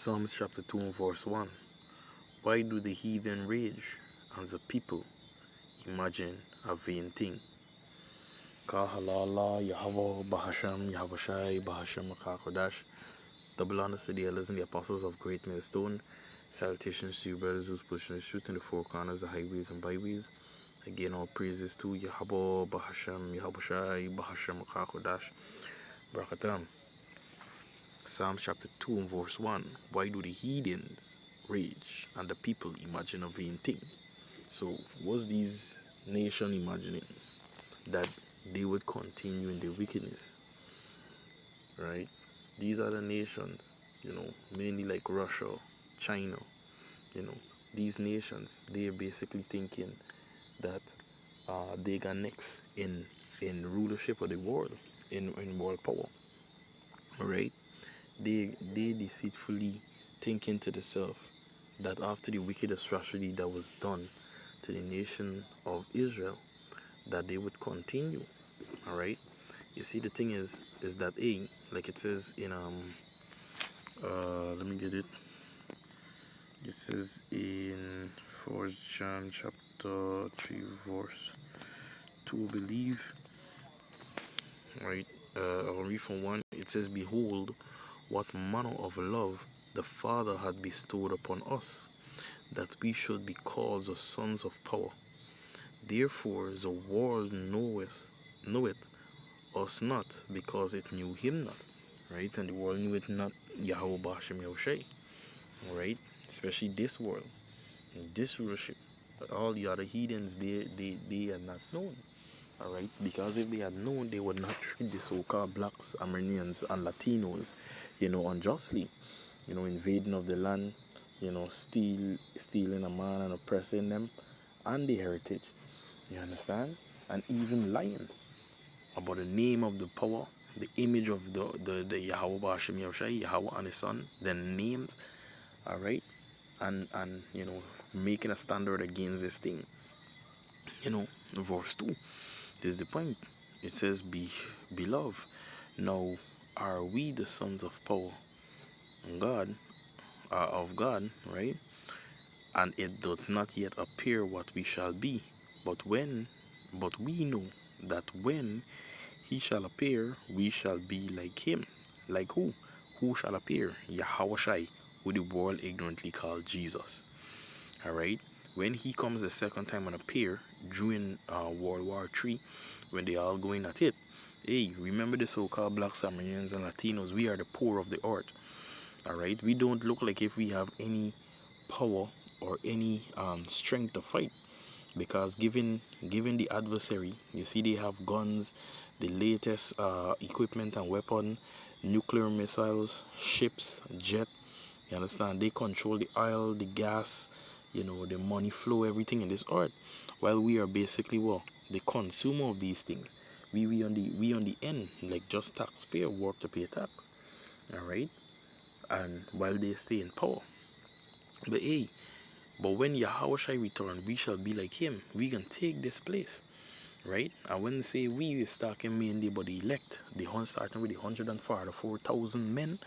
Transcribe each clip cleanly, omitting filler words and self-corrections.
Psalms chapter 2 and verse 1. Why do the heathen rage and the people imagine a vain thing? Kahalala, Yahweh, Bahasham, Yahushai, Bahasham, Kakodash. Double honors to the elders and the apostles of Great Millstone. Salutations to you, brothers who's pushing the streets in the four corners, the highways and byways. Again, all praises to Yahweh, Bahasham, Yahushai, Bahasham, Kakodash. Brakatam. Psalms chapter 2 and verse 1. Why do the heathens rage and the people imagine a vain thing? So, what's these nations imagining? That they would continue in their wickedness, right? These are the nations, mainly like Russia, China, these nations, they're basically thinking that they got next in rulership of the world, in world power, right? They deceitfully thinking to themselves that after the wicked atrocity that was done to the nation of Israel, that they would continue. All right. You see, the thing is that like it says in let me get it. It says in 1 John chapter 3 verse 2, I believe. Right. I'll read from 1. It says, "Behold, what manner of love the Father had bestowed upon us, that we should be called the sons of power. Therefore the world knoweth us not, because it knew him not." Right? And the world knew it not, Yahweh Bashem Yahushai. Alright? Especially this world, this rulership. But all the other heathens, they had not known. Alright? Because if they had known, they would not treat the so-called blacks, Armenians, and Latinos, unjustly. Invading of the land, stealing a man and oppressing them and the heritage. You understand? And even lying about the name of the power, the image of the Yahweh Bashem Yahushai, Yahweh and his son, the names, alright? And making a standard against this thing. Verse 2. This is the point. It says, Beloved, now are we the sons of power of God, right? And it doth not yet appear what we shall be, but we know that when he shall appear, we shall be like him. Like who? Who shall appear? Yahushai, who the world ignorantly called Jesus. Alright? When he comes the second time and appear during World War III, when they all going at it, hey, remember the so-called blacks, Armenians, and Latinos? We are the poor of the earth. Alright? We don't look like if we have any power or any strength to fight, because given the adversary, you see they have guns, the latest equipment and weapon, nuclear missiles, ships, jet. You understand? They control the oil, the gas, the money flow, everything in this earth, while we are basically the consumer of these things. We on the end, like just taxpayer, work to pay tax. All right. And while they stay in power, but when Yahweh shall return, we shall be like him. We can take this place, right? And when they say we is talking mainly about the elect, starting with the 144,000 men,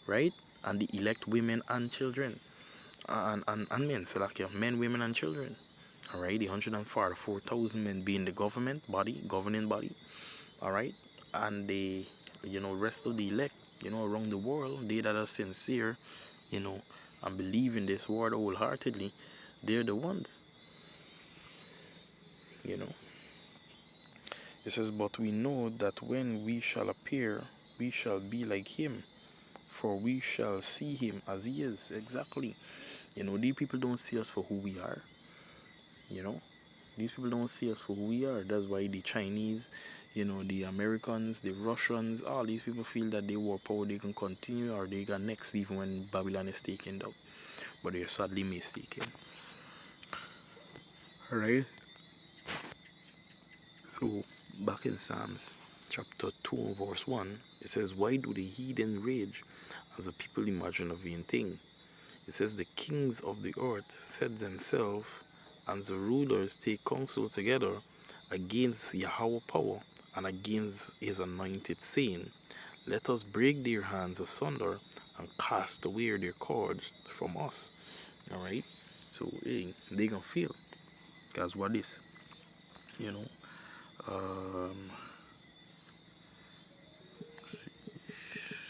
right? And the elect women and children, and men, so like men, women, and children. All right, the 144,000 men being the governing body, all right, and the rest of the elect, around the world, they that are sincere, and believe in this word wholeheartedly, they're the ones. It says, but we know that when we shall appear, we shall be like him, for we shall see him as he is. Exactly. These people don't see us for who we are. These people don't see us for who we are. That's why the Chinese, the Americans, the Russians, all these people feel that they were power, they can continue, or they got next even when Babylon is taken down. But they're sadly mistaken. Alright. So back in Psalms chapter 2 verse 1, it says, why do the heathen rage as the people imagine a vain thing? It says, the kings of the earth set themselves, and the rulers take counsel together against Yahweh power and against his anointed, saying, let us break their hands asunder and cast away their cords from us. Alright? So hey, they gonna fail. Because what is? You know, um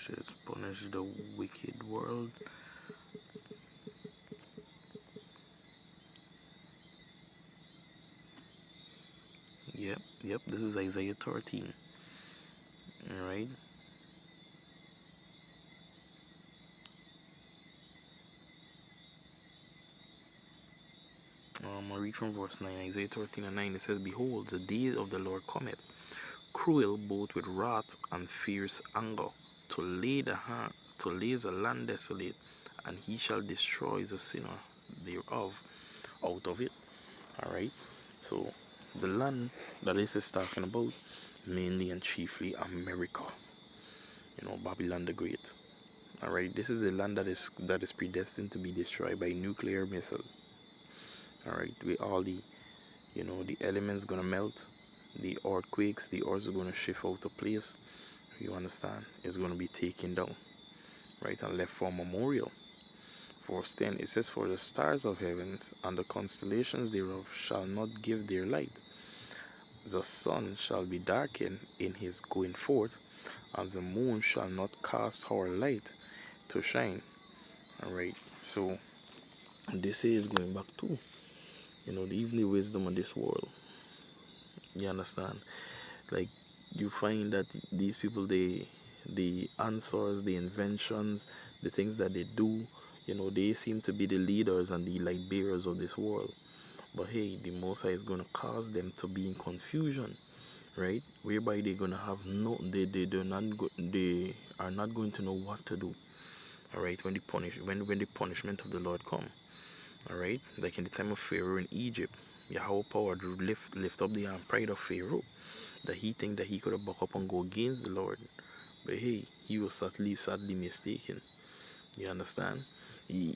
says punish the wicked world. Yep, this is Isaiah 13. Alright. I read from verse 9, Isaiah 13 and 9. It says, behold, the day of the Lord cometh, cruel both with wrath and fierce anger, to lay the land desolate, and he shall destroy the sinner thereof out of it. Alright, so the land that this is talking about, mainly and chiefly America, Babylon the Great. Alright, this is the land that is predestined to be destroyed by nuclear missiles. Alright, with all the elements gonna melt, the earthquakes, the earth is gonna shift out of place. You understand? It's gonna be taken down, right, and left for memorial. Verse 10, it says, for the stars of heavens and the constellations thereof shall not give their light. The sun shall be darkened in his going forth, and the moon shall not cast her light to shine. Alright, so this is going back to, even the wisdom of this world. You understand? Like, you find that these people, the answers, the inventions, the things that they do, they seem to be the leaders and the light bearers of this world. But hey, the Most High is going to cause them to be in confusion, right? Whereby they're going to have they are not going to know what to do. All right, when the punishment of the Lord come. All right, like in the time of Pharaoh in Egypt, Yahweh power to lift up the pride of Pharaoh, that he think that he could have buck up and go against the Lord. But hey, he was sadly mistaken. You understand? He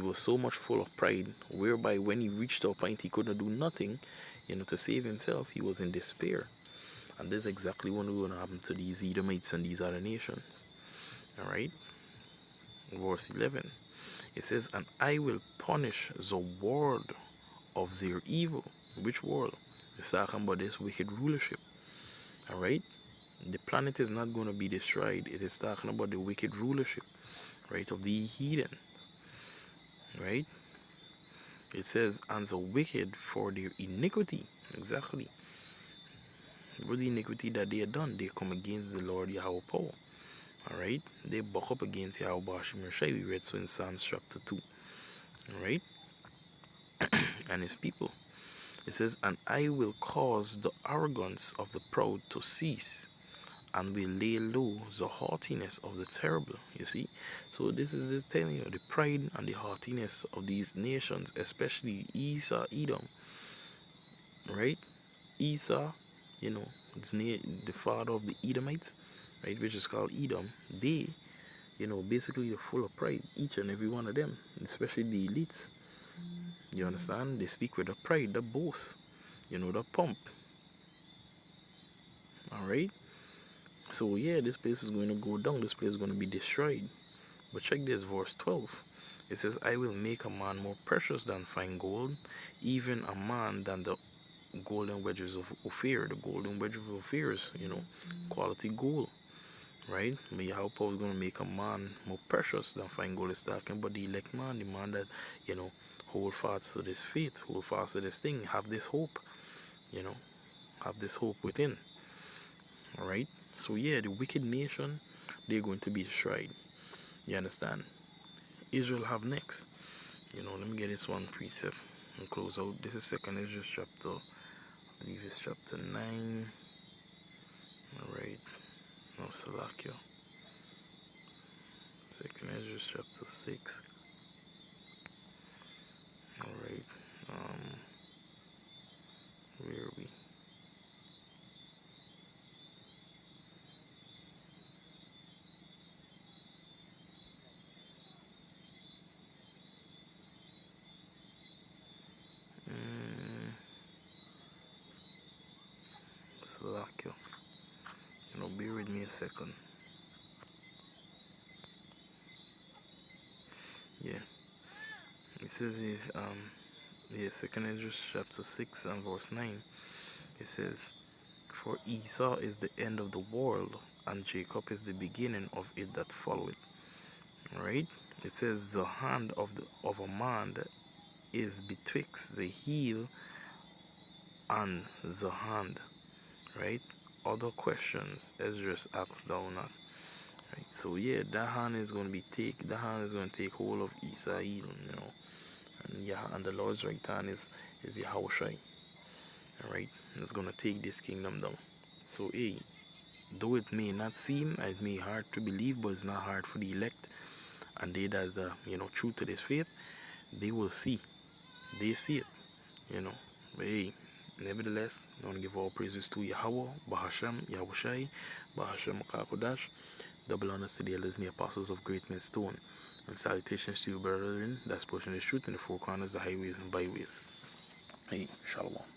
was so much full of pride, whereby when he reached a point he couldn't do nothing, to save himself, he was in despair. And this is exactly what going to happen to these Edomites and these other nations. All right, verse 11. It says, and I will punish the world of their evil. Which world? It's talking about this wicked rulership. All right, the planet is not going to be destroyed. It is talking about the wicked rulership, right, of the heathen. Right, it says, and the wicked for their iniquity. Exactly, for the iniquity that they had done, they come against the Lord Yahweh power. All right, they buck up against Yahweh Bashim Rashai. We read so in Psalms chapter 2. All right, and his people. It says, and I will cause the arrogance of the proud to cease, and will lay low the haughtiness of the terrible. You see, so this is just telling you the pride and the haughtiness of these nations, especially Esau, Edom. Right, Esau, it's the father of the Edomites, right, which is called Edom. They, basically they're full of pride, each and every one of them, especially the elites. You understand? They speak with the pride, the boast, the pump. All right. So yeah, this place is going to go down. This place is going to be destroyed. But check this, verse 12. It says, I will make a man more precious than fine gold, even a man than the golden wedges of Ophir. The golden wedge of Ophir is, quality gold, right? But Yahweh is going to make a man more precious than fine gold. Is talking about the elect man, the man that, hold fast to this faith, hold fast to this thing, have this hope, have this hope within. All right. So yeah, the wicked nation, they're going to be destroyed. You understand? Israel have next. Let me get this one precept and close out. This is second Ezra chapter, I believe it's chapter 9. Alright. No, Salakia. Second Ezra chapter 6. Alright. Where are we? Salakia. Bear with me a second. Yeah. It says here, yeah, 2nd Ezra chapter 6 and verse 9. It says, "For Esau is the end of the world, and Jacob is the beginning of it that followeth." Right? It says, "The hand of a man is betwixt the heel and the hand." Right? Other questions Ezra asks down at. Right? So yeah, that hand is going to take hold of Esau, and yeah, and the Lord's right hand is Yahushai. Alright, it's gonna take this kingdom down. So hey, though it may not seem, it may hard to believe, but it's not hard for the elect and they that true to this faith, they will see. They see it, you know. But hey, nevertheless, I want to give all praises to Yahweh, Bahashem, Yahushai, Bahashem Kakodash, double honors to the elders and the apostles of Great Millstone, and salutations to you, brethren, that's pushing the truth in the four corners, the highways and byways. Hey, Shalom.